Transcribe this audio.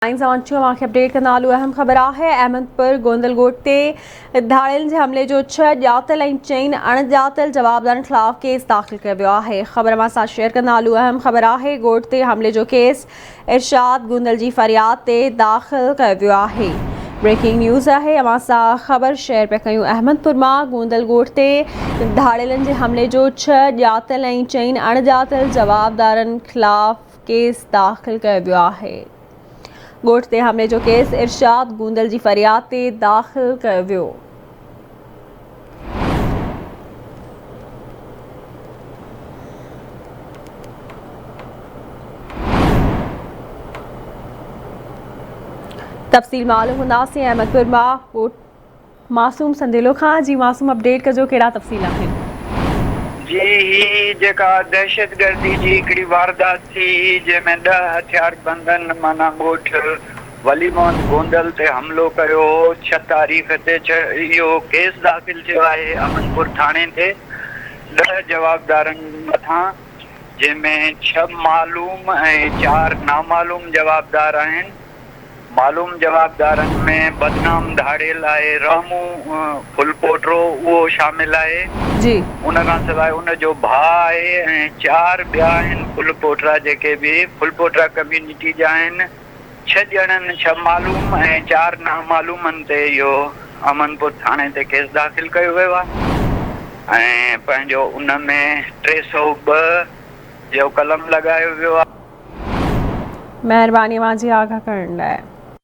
Update का नालो अहम ख़बर है। अहमदपुर गोंदलगोट ते धाड़ियुनि जे हमले जो 6 ॼातल ऐं 4 अणॼातल जवाबदारनि ख़िलाफ़ केस दाख़िल किया वियो है। ख़बर मां साथ शेयर का नालो अहम ख़बर है। गोट ते हमले जो केस इरशाद गुंदल जी फरियाद ते दाख़िल किया वियो है। ब्रेकिंग न्यूज़ है। अमां सां ख़बर शेयर पे कयूं। अहमदपुर मां गोंदलगोट ते धाड़ियुनि जे हमले जो 6 ॼातल ऐं 4 अणॼातल जवाबदारनि ख़िलाफ़ केस दाख़िल किया वियो है। गोट ते हमले जो केस इरशाद गुंदल जी फरियाद ते दाख़िल किया वियो। तफ़सील मालूम हुंदासीं अहमदपुर मां मासूम संदेलो खां। जी मासूम, अपडेट कजो कहिड़ा तफ़सील आहिनि? जी, ही जेका दहशतगर्दी जी हिकिड़ी वारदात थी जंहिंमें 10 हथियारबंदनि माना ॻोठ वली मोहम्मद गोंदल ते हमिलो कयो। 6 तारीख़ ते इहो केस दाख़िल थियो आहे अमनपुर थाणे ते 10 जवाबदारनि मथां, जंहिंमें 6 मालूम ऐं 4 नामालूम जवाबदार आहिनि। मालूम जवाबदारनि में बदनाम धाड़ियल आहे रामू फुलपोटरो, उहो शामिल आहे जी। उन खां सवाइ उन जो भाउ आहे ऐं 4 ॿिया आहिनि फुलपोटरा जेके बि फुलपोटरा कम्यूनिटी जा आहिनि। 6 ॼणनि 6 मालूम ऐं 4 नामालूमनि ते इहो अमनपुर थाणे ते केस दाख़िल कयो वियो आहे ऐं पंहिंजो उन में 302 जो कलम लॻायो वियो आहे। महिरबानी मां जी आगाह करण लाइ।